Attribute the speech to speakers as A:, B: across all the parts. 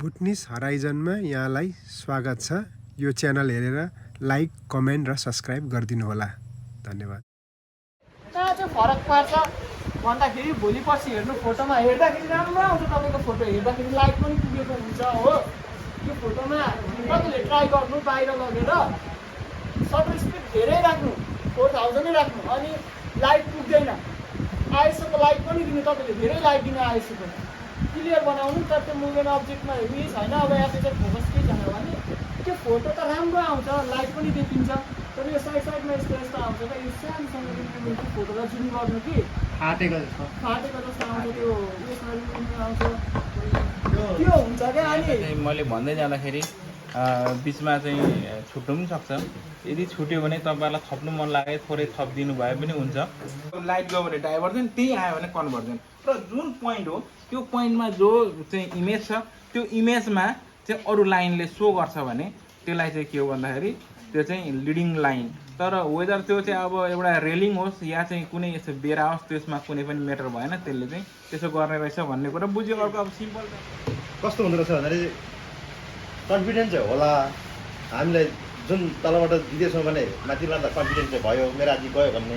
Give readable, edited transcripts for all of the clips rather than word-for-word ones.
A: भुटनिस हराइजनमा यहाँलाई स्वागत छ। यो च्यानल हेरेर लाइक, कमेन्ट र सब्स्क्राइब गरिदिनु होला। धन्यवाद।
B: कहाँ चाहिँ फरक पार्छ भन्दाखेरि भोलि पर्सि हेर्नु फोटोमा हेर्दाखेरि राम्रो आउँछ, तपाईँको फोटो हेर्दाखेरि लाइट पनि पुगेको हुन्छ हो। यो फोटोमा तपाईँले ट्राई गर्नु, बाहिर लगेर सटर स्पिड धेरै राख्नु, 4000 नै राख्नु, अनि लाइट पुग्दैन। आइएसओको लाइट पनि दिनु, तपाईँले धेरै लाइट दिनु आइएसओको क्लियर बनाउनु। तर त्यो मुभमेन्ट अब्जेक्टमा हेर्नु छैन, अब एपेचर फोकस केही छैन भने त्यो फोटो त राम्रो आउँछ, लाइट पनि देखिन्छ। तर यो साइड साइडमा यस्तो यस्तो आउँछ त, यो सानोसँग फोटोलाई जुम गर्नु कि फाटेको जस्तो आउँछ, त्यो यसमा आउँछ, त्यो हुन्छ क्या। अनि
C: मैले भन्दै जाँदाखेरि बिचमा चाहिँ छुट्नु पनि सक्छ। यदि छुट्यो भने तपाईँलाई थप्नु मन लाग्यो थोरै थपिदिनु भए पनि हुन्छ। लाइट गयो भने डाइभर्जन, त्यही आयो भने कन्भर्जन। र जुन पोइन्ट हो त्यो पोइन्टमा जो चाहिँ इमेज छ त्यो इमेजमा चाहिँ अरू लाइनले सो गर्छ भने त्यसलाई चाहिँ के हो भन्दाखेरि त्यो चाहिँ लिडिङ लाइन। तर वेदर त्यो चाहिँ अब एउटा रेलिङ होस् या चाहिँ कुनै यस्तो बेरा होस्, त्यसमा कुनै पनि म्याटर भएन, त्यसले चाहिँ त्यसो गर्ने रहेछ भन्ने कुरा बुझ्यो। अर्को अब सिम्पल
D: कस्तो हुँदो रहेछ भन्दाखेरि कन्फिडेन्स चाहिँ होला हामीलाई, जुन तलबाट दिँदैछौँ भने माथि लाँदा कन्फिडेन्स चाहिँ भयो, मेरो आदि गयो भन्ने।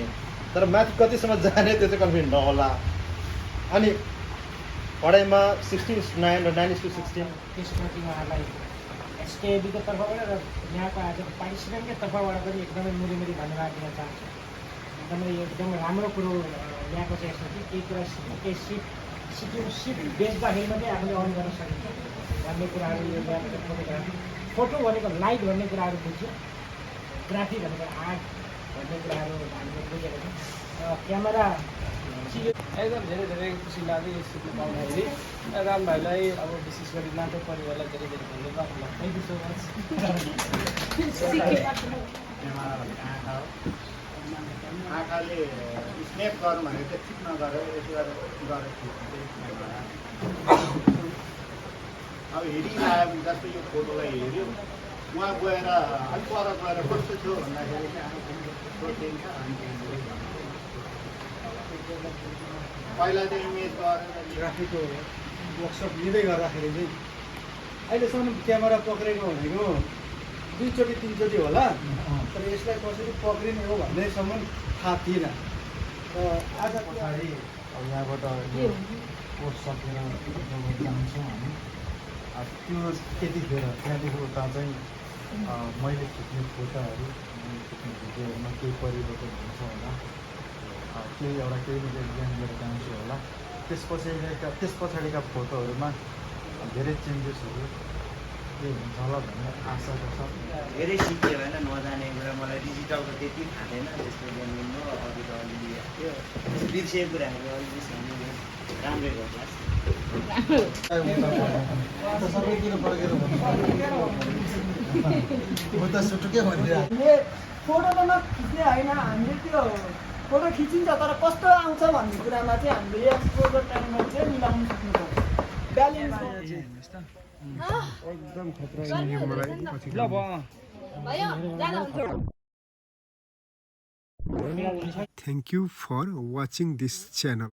D: तर माथि कतिसम्म जाने त्यो चाहिँ कन्फिडेन्स नहोला। अनि पढाइमा 16:9 र 9:16
E: त्यसपछि उहाँलाई एसकेबीको तर्फबाट र यहाँको आज पार्टिसिपेन्टकै तर्फबाट पनि एकदमै मुरी धन्यवाद दिन चाहन्छु। एकदमै राम्रो कुरो यहाँको चाहिँ यस्तो कि केही कुरा केही सिट बेच्दाखेरि मात्रै आफूले अर्न गर्न सकिन्छ भन्ने कुराहरू यो फोटोग्राफी, फोटो भनेको लाइट भन्ने कुराहरू बुझ्यो, ग्राफी भनेको आर्ट भन्ने कुराहरू हामीले बुझेको छौँ। क्यामेरा
B: एकदम धेरै धेरै खुसी लाग्यो यो सिक्नु पाउँदाखेरि। राम भाइलाई अब विशेष गरी नाटक परिवारलाई धेरै धेरै धन्यवाद। Thank you so much.
F: आँखाले स्न्याप गर्नु भनेको चाहिँ ठिक नगरेर यसो गरेर अब हेरिरहेको जस्तो यो फोटोलाई हेऱ्यो, उहाँ गएर अलिक पर गएर कस्तो थियो भन्दाखेरि चाहिँ पहिला चाहिँ इमेज गरेर
G: ग्राफीको वर्कसप लिँदै गर्दाखेरि चाहिँ अहिलेसम्म क्यामेरा पक्रेको भनेको 2चोटि 3चोटि होला, तर यसलाई कसरी पक्रिने हो भन्नेसम्म थाहा थिएन। आज
F: पछाडि यहाँबाट कोर्स सकेर जब जान्छौँ हामी, त्यो त्यतिखेर त्यहाँदेखि उता चाहिँ मैले खिच्ने फोटोहरू, खिच्ने भिडियोहरूमा केही परिवर्तन हुन्छ होला, केही न केही ज्ञान लिएर जान्छु होला। त्यस पछाडिका फोटोहरूमा धेरै चेन्जेसहरू के हुन्छ होला भन्ने आशा छ।
H: धेरै सिकेँ होइन, नजाने कुरा मलाई डिजिटलको त्यति थाहा थिएन, त्यस्तो ज्ञान लिनु अरू त अलिअलि त्यो बिर्सिएको कुराहरू अलिअलि सानो राम्रै भयो क्लास।
G: सबैतिर फर्केर म त सुटुकै भनिदिरहेको।
B: फोटो त नखिच्ने होइन, हामीले त्यो फोटो खिचिन्छ तर कस्तो आउँछ भन्ने कुरामा चाहिँ हामीले एक्सपोजर टाइममा चाहिँ मिलाउनु सक्नुपर्छ। ब्यालेन्स
G: एकदम खतरा।
A: Thank you for watching this channel.